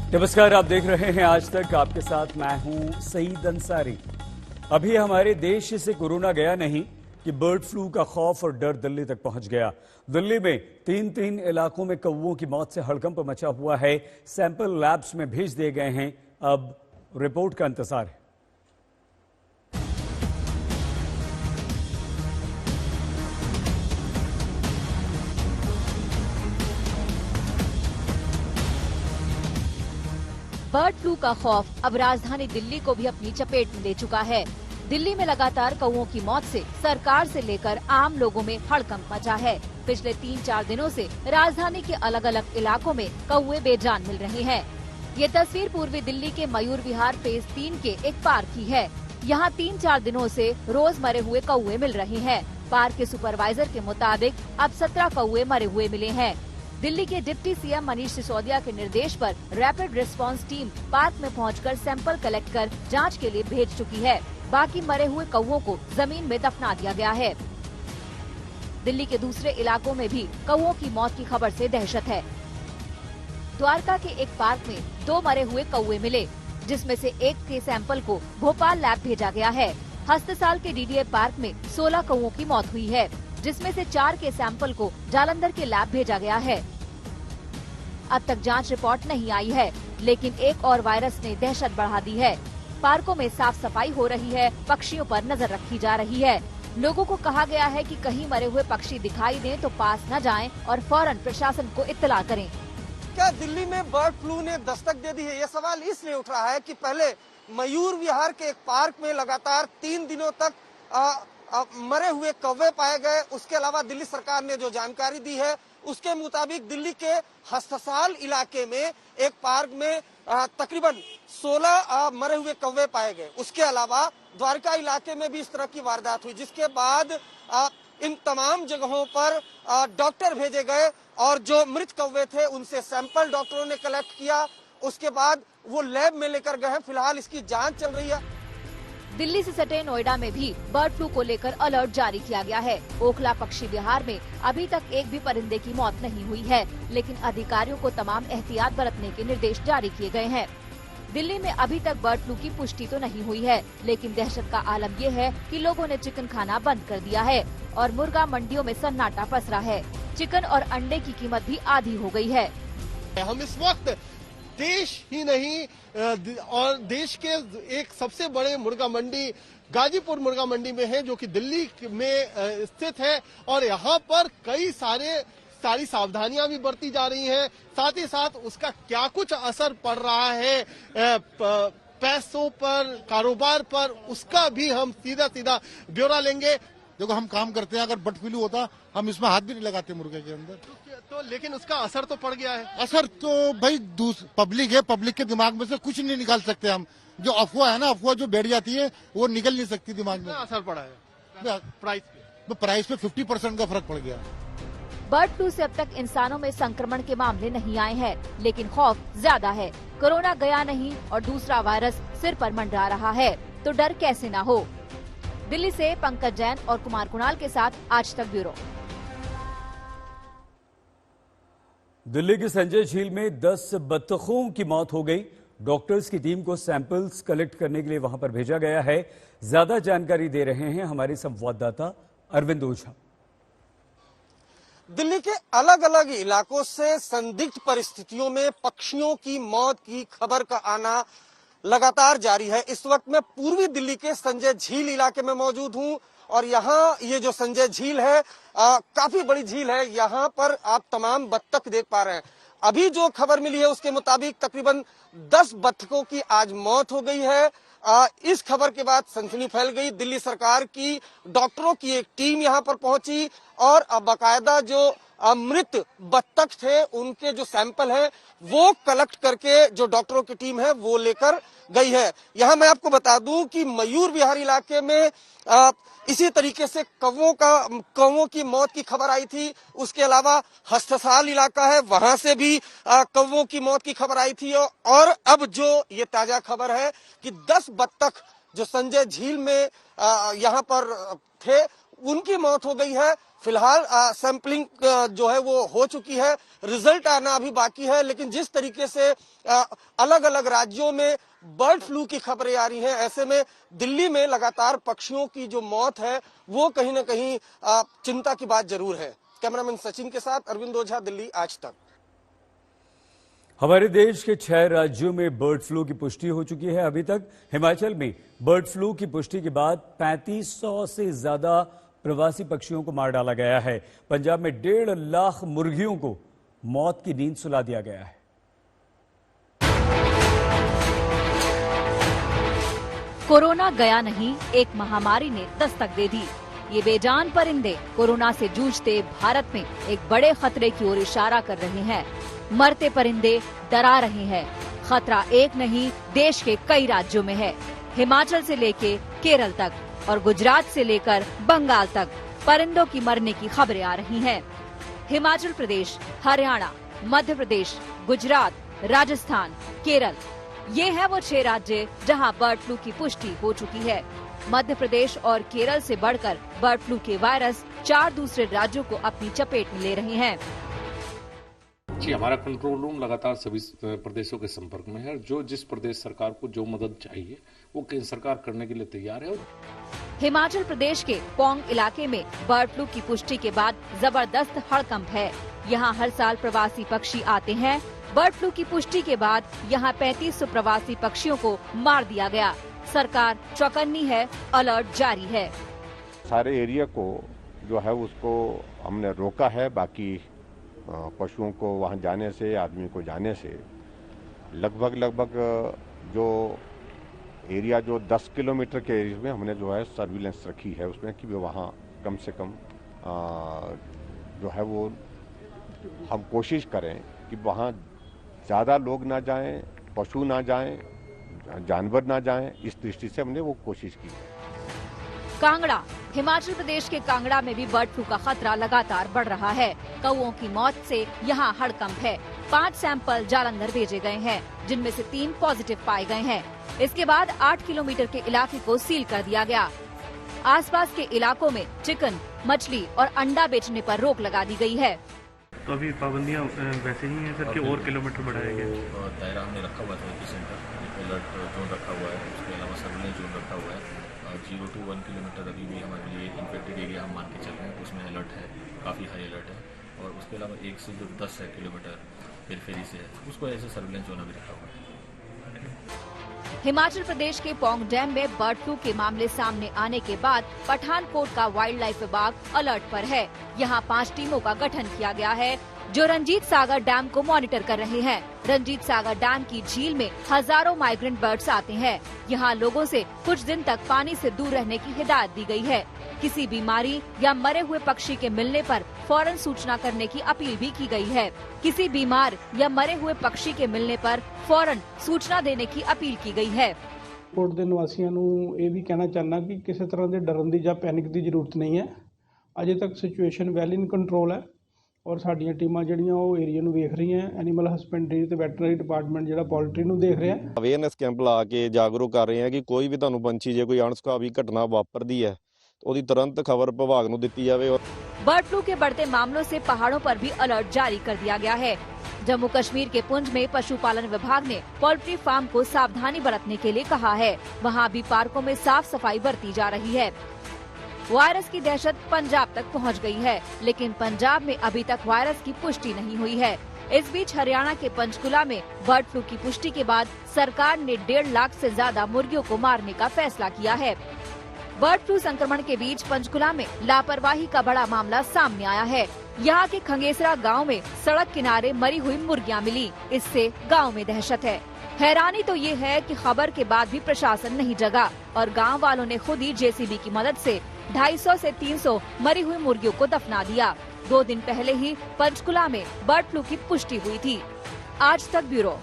नमस्कार, आप देख रहे हैं आज तक। आपके साथ मैं हूं सईद अंसारी। अभी हमारे देश से कोरोना गया नहीं कि बर्ड फ्लू का खौफ और डर दिल्ली तक पहुंच गया। दिल्ली में तीन इलाकों में कौवों की मौत से हड़कंप मचा हुआ है। सैंपल लैब्स में भेज दिए गए हैं, अब रिपोर्ट का इंतजार है। बर्ड फ्लू का खौफ अब राजधानी दिल्ली को भी अपनी चपेट में ले चुका है। दिल्ली में लगातार कौवों की मौत से सरकार से लेकर आम लोगों में हड़कंप मचा है। पिछले 3-4 दिनों से राजधानी के अलग अलग इलाकों में कौवे बेजान मिल रहे हैं। ये तस्वीर पूर्वी दिल्ली के मयूर विहार फेज 3 के एक पार्क की है। यहाँ 3-4 दिनों से रोज मरे हुए कौवे मिल रहे हैं। पार्क के सुपरवाइजर के मुताबिक अब 17 कौवे मरे हुए मिले हैं। दिल्ली के डिप्टी सीएम मनीष सिसोदिया के निर्देश पर रैपिड रिस्पांस टीम पार्क में पहुंचकर सैंपल कलेक्ट कर जांच के लिए भेज चुकी है। बाकी मरे हुए कौवों को जमीन में दफना दिया गया है। दिल्ली के दूसरे इलाकों में भी कौवों की मौत की खबर से दहशत है। द्वारका के एक पार्क में 2 मरे हुए कौवे मिले, जिसमें से एक के सैंपल को भोपाल लैब भेजा गया है। हस्तसाल के डीडीए पार्क में 16 कौवों की मौत हुई है, जिसमें से 4 के सैंपल को जालंधर के लैब भेजा गया है। अब तक जांच रिपोर्ट नहीं आई है, लेकिन एक और वायरस ने दहशत बढ़ा दी है। पार्कों में साफ सफाई हो रही है, पक्षियों पर नजर रखी जा रही है। लोगों को कहा गया है कि कहीं मरे हुए पक्षी दिखाई दें तो पास न जाएं और फौरन प्रशासन को इत्तला करें। क्या दिल्ली में बर्ड फ्लू ने दस्तक दे दी है? ये सवाल इसलिए उठ रहा है कि पहले मयूर विहार के एक पार्क में लगातार 3 दिनों तक मरे हुए कौवे पाए गए। उसके अलावा दिल्ली सरकार ने जो जानकारी दी है उसके मुताबिक दिल्ली के हस्तसाल इलाके में एक पार्क में तकरीबन 16 मरे हुए कौवे पाए गए। उसके अलावा द्वारका इलाके में भी इस तरह की वारदात हुई, जिसके बाद इन तमाम जगहों पर डॉक्टर भेजे गए और जो मृत कौवे थे उनसे सैंपल डॉक्टरों ने कलेक्ट किया। उसके बाद वो लैब में लेकर गए हैं। फिलहाल इसकी जांच चल रही है। दिल्ली से सटे नोएडा में भी बर्ड फ्लू को लेकर अलर्ट जारी किया गया है। ओखला पक्षी विहार में अभी तक एक भी परिंदे की मौत नहीं हुई है, लेकिन अधिकारियों को तमाम एहतियात बरतने के निर्देश जारी किए गए हैं। दिल्ली में अभी तक बर्ड फ्लू की पुष्टि तो नहीं हुई है, लेकिन दहशत का आलम ये है कि लोगों ने चिकन खाना बंद कर दिया है और मुर्गा मंडियों में सन्नाटा पसरा है। चिकन और अंडे की कीमत भी आधी हो गई है। हम इस वक्त देश ही नहीं और देश के एक सबसे बड़े मुर्गा मंडी गाजीपुर मुर्गा मंडी में है, जो कि दिल्ली में स्थित है और यहाँ पर कई सारी सावधानियां भी बरती जा रही हैं। साथ ही साथ उसका क्या कुछ असर पड़ रहा है पैसों पर, कारोबार पर, उसका भी हम सीधा ब्यौरा लेंगे। देखो, हम काम करते हैं, अगर बर्ड फ्लू होता हम इसमें हाथ भी नहीं लगाते मुर्गे के अंदर। तो लेकिन उसका असर तो पड़ गया है। असर तो भाई पब्लिक है, पब्लिक के दिमाग में से कुछ नहीं निकाल सकते हम। जो अफवाह है ना, अफवाह जो बैठ जाती है वो निकल नहीं सकती दिमाग में। असर पड़ा है प्राइस पे 50% का फर्क पड़ गया। बर्ड फ्लू से अब तक इंसानों में संक्रमण के मामले नहीं आए हैं, लेकिन खौफ ज्यादा है। कोरोना गया नहीं और दूसरा वायरस सिर पर मंडरा रहा है, तो डर कैसे न हो। दिल्ली से पंकज जैन और कुमार कुणाल के साथ आज तक ब्यूरो। दिल्ली की संजय झील में 10 बत्तखों की मौत हो गई। डॉक्टर्स की टीम को सैंपल्स कलेक्ट करने के लिए वहां पर भेजा गया है। ज्यादा जानकारी दे रहे हैं हमारे संवाददाता अरविंद ओझा। दिल्ली के अलग अलग इलाकों से संदिग्ध परिस्थितियों में पक्षियों की मौत की खबर का आना लगातार जारी है। इस वक्त मैं पूर्वी दिल्ली के संजय झील इलाके में मौजूद हूं और यहाँ ये जो संजय झील है काफी बड़ी झील है। यहाँ पर आप तमाम बत्तख देख पा रहे हैं। अभी जो खबर मिली है उसके मुताबिक तकरीबन 10 बत्तखों की आज मौत हो गई है। इस खबर के बाद सनसनी फैल गई। दिल्ली सरकार की डॉक्टरों की एक टीम यहाँ पर पहुंची और बाकायदा जो मृत बत्तख थे उनके जो सैंपल हैं वो कलेक्ट करके जो डॉक्टरों की टीम है वो लेकर गई है। यहाँ मैं आपको बता दूं कि मयूर विहार इलाके में इसी तरीके से कौवों की मौत की खबर आई थी। उसके अलावा हस्तसाल इलाका है, वहां से भी कौवों की मौत की खबर आई थी और अब जो ये ताजा खबर है कि 10 बत्तख जो संजय झील में यहाँ पर थे उनकी मौत हो गई है। फिलहाल सैंपलिंग जो है वो हो चुकी है, रिजल्ट आना अभी बाकी है। लेकिन जिस तरीके से अलग अलग राज्यों में बर्ड फ्लू की खबरें आ रही हैं, ऐसे में दिल्ली में लगातार पक्षियों की जो मौत है वो कहीं ना कहीं चिंता की बात जरूर है। कैमरामैन सचिन के साथ अरविंद ओझा, दिल्ली आज तक। हमारे देश के 6 राज्यों में बर्ड फ्लू की पुष्टि हो चुकी है। अभी तक हिमाचल में बर्ड फ्लू की पुष्टि के बाद 3500 से ज्यादा प्रवासी पक्षियों को मार डाला गया है। पंजाब में 1.5 लाख मुर्गियों को मौत की नींद सुला दिया गया है। कोरोना गया नहीं, एक महामारी ने दस्तक दे दी। ये बेजान परिंदे कोरोना से जूझते भारत में एक बड़े खतरे की ओर इशारा कर रहे हैं। मरते परिंदे डरा रहे हैं। खतरा एक नहीं, देश के कई राज्यों में है। हिमाचल से लेके केरल तक और गुजरात से लेकर बंगाल तक परिंदों की मरने की खबरें आ रही हैं। हिमाचल प्रदेश, हरियाणा, मध्य प्रदेश, गुजरात, राजस्थान, केरल, ये है वो 6 राज्य जहां बर्ड फ्लू की पुष्टि हो चुकी है। मध्य प्रदेश और केरल से बढ़कर बर्ड फ्लू के वायरस 4 दूसरे राज्यों को अपनी चपेट में ले रहे हैं। जी, हमारा कंट्रोल रूम लगातार सभी प्रदेशों के संपर्क में है। जो जिस प्रदेश सरकार को जो मदद चाहिए वो केंद्र सरकार करने के लिए तैयार है। हिमाचल प्रदेश के पौंग इलाके में बर्ड फ्लू की पुष्टि के बाद जबरदस्त हड़कंप है। यहाँ हर साल प्रवासी पक्षी आते हैं। बर्ड फ्लू की पुष्टि के बाद यहाँ 3500 प्रवासी पक्षियों को मार दिया गया। सरकार चौकन्नी है, अलर्ट जारी है। सारे एरिया को जो है उसको हमने रोका है। बाकी पशुओं को वहां जाने से, आदमी को जाने से लगभग जो एरिया जो 10 किलोमीटर के एरिया में हमने जो है सर्विलेंस रखी है उसमें कि वहाँ कम से कम जो है वो हम कोशिश करें कि वहाँ ज़्यादा लोग ना जाएं, पशु ना जाएं, जानवर ना जाएं। इस दृष्टि से हमने वो कोशिश की है। कांगड़ा, हिमाचल प्रदेश के कांगड़ा में भी बर्ड फ्लू का खतरा लगातार बढ़ रहा है। कौओं की मौत से यहाँ हड़कंप है। 5 सैंपल जालंधर भेजे गए हैं, जिनमें से 3 पॉजिटिव पाए गए हैं। इसके बाद 8 किलोमीटर के इलाके को सील कर दिया गया। आसपास के इलाकों में चिकन, मछली और अंडा बेचने पर रोक लगा दी गई है। तो अभी पाबंदियां वैसे ही हैं सर कि और किलोमीटर बढ़ाया गया? दायरा हमने रखा हुआ है 20 सेंटर, अलर्ट जोन रखा हुआ है, उसके अलावा सर्विलेंस जोन रखा हुआ है। 0 to 1 किलोमीटर अभी भी हमारे लिए इन्फेक्टेड एरिया हम मान के चल रहे हैं, उसमें अलर्ट है, काफ़ी हाई अलर्ट है। और उसके अलावा 1 से जो 10 किलोमीटर पेरीफेरी से है उसको ऐसे सर्विलेंस जोन अभी रखा हुआ है। हिमाचल प्रदेश के पौंग डैम में बर्ड फ्लू के मामले सामने आने के बाद पठानकोट का वाइल्ड लाइफ विभाग अलर्ट पर है। यहाँ 5 टीमों का गठन किया गया है जो रंजीत सागर डैम को मॉनिटर कर रहे हैं। रंजीत सागर डैम की झील में हजारों माइग्रेंट बर्ड्स आते हैं। यहाँ लोगों से कुछ दिन तक पानी से दूर रहने की हिदायत दी गई है। किसी बीमारी या मरे हुए पक्षी के मिलने पर फौरन सूचना करने की अपील भी की गई है। किसी बीमार या मरे हुए पक्षी के मिलने पर फौरन सूचना देने की अपील की गई है। ਕੋਟ ਦੇ ਨਿਵਾਸੀਆਂ ਨੂੰ ਇਹ ਵੀ ਕਹਿਣਾ ਚਾਹੁੰਦਾ ਕਿ ਕਿਸੇ ਤਰ੍ਹਾਂ ਦੇ ਡਰਨ ਦੀ ਜਾਂ ਪੈਨਿਕ ਦੀ ਜ਼ਰੂਰਤ ਨਹੀਂ ਹੈ। ਅਜੇ ਤੱਕ ਸਿਚੁਏਸ਼ਨ ਵੈਲ ਇਨ ਕੰਟਰੋਲ ਹੈ ਔਰ ਸਾਡੀਆਂ ਟੀਮਾਂ ਜਿਹੜੀਆਂ ਉਹ ਏਰੀਆ ਨੂੰ ਵੇਖ ਰਹੀਆਂ। ਐਨੀਮਲ ਹਸਬੈਂਡਰੀ ਤੇ ਵੈਟਰਨਰੀ ਡਿਪਾਰਟਮੈਂਟ ਜਿਹੜਾ ਪੋਲਟਰੀ ਨੂੰ ਦੇਖ ਰਿਹਾ। ਅਵੇਅਰਨੈਸ ਕੈਂਪ ਲਾ ਕੇ ਜਾਗਰੂਕ ਕਰ ਰਹੇ ਹਾਂ ਕਿ ਕੋਈ ਵੀ ਤੁਹਾਨੂੰ ਪੰਛੀ ਜੇ ਕੋਈ ਅਣਸੁਖਾਵੀ ਘਟਨਾ ਵਾਪਰਦੀ ਹੈ ਉਹਦੀ तुरंत खबर विभाग ਨੂੰ ਦਿੱਤੀ ਜਾਵੇ। बर्ड फ्लू के बढ़ते मामलों से पहाड़ों पर भी अलर्ट जारी कर दिया गया है। जम्मू कश्मीर के पुंछ में पशुपालन विभाग ने पोल्ट्री फार्म को सावधानी बरतने के लिए कहा है। वहाँ भी पार्कों में साफ सफाई बरती जा रही है। वायरस की दहशत पंजाब तक पहुँच गई है, लेकिन पंजाब में अभी तक वायरस की पुष्टि नहीं हुई है। इस बीच हरियाणा के पंचकुला में बर्ड फ्लू की पुष्टि के बाद सरकार ने 1.5 लाख से ज्यादा मुर्गियों को मारने का फैसला किया है। बर्ड फ्लू संक्रमण के बीच पंचकुला में लापरवाही का बड़ा मामला सामने आया है। यहाँ के खंगेसरा गांव में सड़क किनारे मरी हुई मुर्गियां मिली। इससे गांव में दहशत है। हैरानी तो ये है कि खबर के बाद भी प्रशासन नहीं जगा और गांव वालों ने खुद ही जेसीबी की मदद से 250 से 300 मरी हुई मुर्गियों को दफना दिया। 2 दिन पहले ही पंचकुला में बर्ड फ्लू की पुष्टि हुई थी। आज तक ब्यूरो।